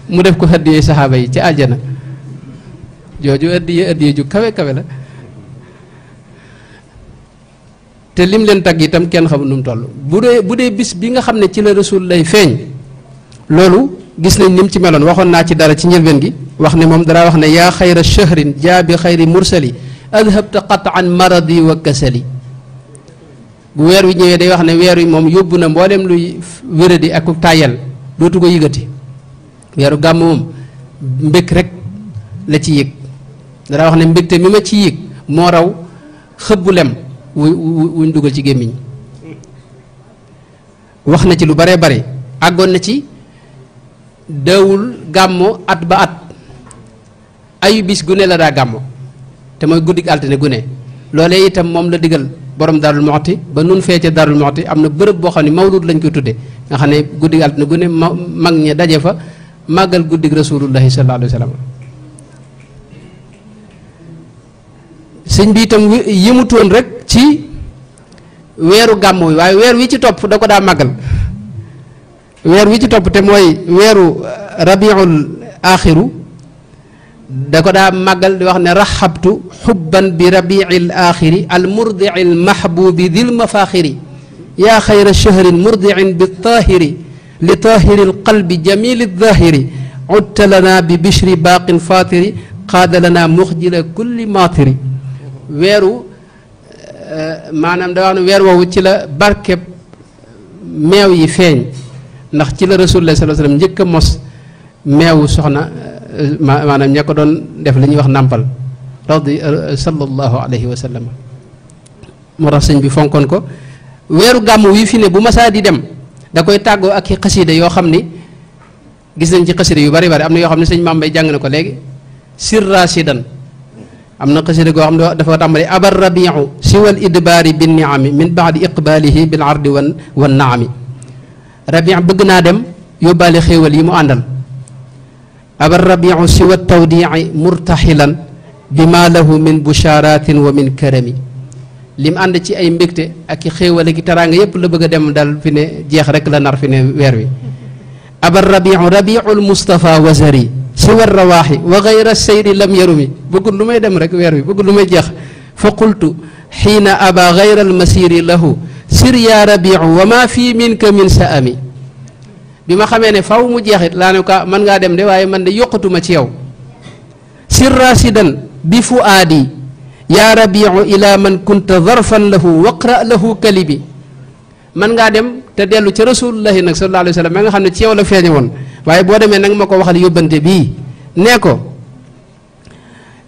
mu def ko addiye saxaaba yi ci àjjana jooju addiye ju kawe kawe la te lim leen tagg itam kenn xamul nu mu toll bu dee bis bi nga xam ne ci la rasul lay feeñ loolu gis nañ nim ci meloon waxoon naa ci dara ci njëlbeen gi wax ne moom dara wax ne yaa xayra shahrin jaa bi xayri mursali adhabta qat'an maradi wa kasali bu weer wi ñëwee day wax ne weer wi moom yóbbu na mboolem luy wéradi ak tàyyal dootu ko yëgati weeru gàmm moom mbég rek la ci yëg dara wax ne mbégte mi ma ci yëg moo raw xëbbu lem wuñ dugal ci gémmiñ wax na ci lu bare bare àggoon na ci daawul gàmmo at ba at ayu bis gune la daa gàmmo te mooy guddik altine gune loolee itam moom la digal borom Darou Mouhty ba nun fee ca Darou Mouhty am na bërëb boo xam ne mawlud lañ koy tudde nga xam ne guddik altine gune mag ñi daje fa màggal guddik rasulullahi sallallahu alayhi wa sallam sëñ bi itam yëmutoon rek ci weeru gàmmo wi waaye weer wi ci topp da ko daa màggal weer wi ci topp te mooy weeru rabiul axiru da ko daa màggal di wax ne raxabtu xubban bi rabiil axiri al murdii al mahbubi dil mafaxiri yaa xayra shahrin murdiin bi tahiri li tahiri al qalbi jamili zahiri udta lana bi bishri baaqin fatiri qaada lana muxjila kulli matiri weeru maanaam da wax ne weer woowu ci la barkeb meew yi feeñ ndax ci la rasulullah sallallahu alayhi wasallam njëkk a mos meewu soxna maanaam ña ko doon def li ñuy wax nàmpal radi sallallahu alayhi wa sallam moo tax sëñ bi fonkoon ko weeru gàmm wi fi ne bu masaa di dem da koy tàggoo ak i xasida yoo xam ni gis nañ ci xasida yu bari bari am na yoo xam ne sëñ Maam Mbay jàng na ko léegi sirra sidan am na xasida goo xam ne dafa tàmbali abar rabiu siwal idbaari bin niami min baadi iqbaalihi bil ardi wan naami rabi bëgg naa dem yóbbaale xéewal yi mu àndal abar rabiu siwa tawdii murtaxilan bi ma lahu min busharatin wa min karami lim ànd ci ay mbégte ak i xéewal ak i taraanga yépp la bëgg a dem dal fi ne jeex rek la nar fi ne weer wi abar rabiu rabiul mustafa wazari siwa rawaaxi wa gayra seyri lam yarumi bëggul lu may dem rek weer wi bëggul lu may jeex fa qultu xiina aba gayra almasiri lahu sir yaa rabiu wa ma fii minka min sa ami bi ma xamee ne faw mu jeexit laa ne ko mën ngaa dem de waaye man de yokkatuma ci yow sir rasidan bi fuaadi yaa rabiu ila man kunta zarfan lahu waqra lahu kalibi mën ngaa dem te dellu ca rasulullahi nag sallallahu alayhi wa sallam ma nga xam ne ci yow la feeñe woon waaye boo demee nag ma ko waxal yóbbante bii nee ko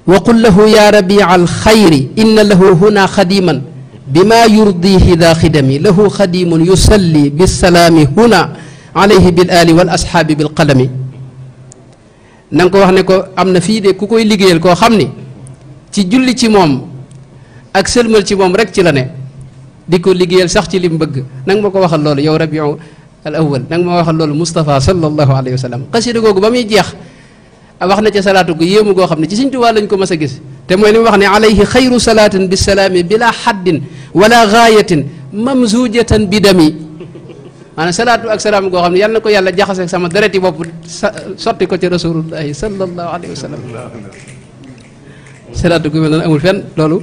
wa qul lahu yaa rabia alxayri inna lahu huna xadiman bima yurdihi daa xidami lahu xadimun yusalli bisalaami huna alayhi bil ali wal ashaabi bil qalami na nga ko wax ne ko am na fii de ku koy liggéeyal koo xam ni ci julli ci moom ak sëlmal ci moom rek ci la ne di ko liggéeyal sax ci li mu bëgg na nga ma ko waxal loolu yow rabiu al awal na nga ma waxal loolu Moustapha sallallahu alayhi wa sallam xasida googu ba muy jeex wax na ca salaatu gu yéemu goo xam ne ci Sëñ Tuubaa lañ ko mas a gis te mooy li mu wax ne alayhi xayru salaatin bisalaami bila xaddin wala gaayatin mamzujatan bi dami maanaam salaatu ak salaam goo xam ne yàlla na ko yàlla jaxase sama dereti bopp sotti ko ci rasulullahi sallallahu alayhi wa sallam salaatu gu mel noonu amul fenn loolu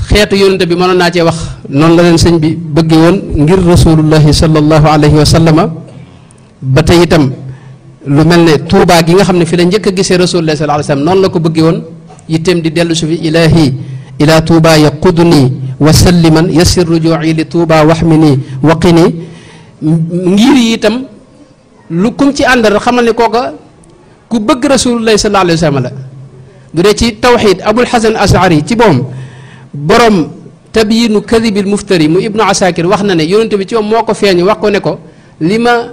xeetu yónente bi mënoon naa cee wax noonu la leen sëñ bi bëggee woon ngir rasulullahi sallallahu alayhi wa sallama ba tey itam lu mel ne tuubaa gi nga xam ne fi la njëkk a gisee rasulullahi sallallahu alayhi wa sallam noonu la ko bëggee woon yitteem di dellu su fi ilaahi ila tuubaa yaquduni wa salliman yassir rujuu'i li tuubaa waxmini waqini ngir yi itam lu kum ci àndal xamal ne kooka ku bëgg rasulullahi sallallahu alayhi wa sallam la bu dee ci tawxiid abul xasan ashari ci boom borom tabyinu kadibil muftari mu ibnu asakir wax na ne yonente bi ci moom moo ko feeñ wax ko ne ko li ma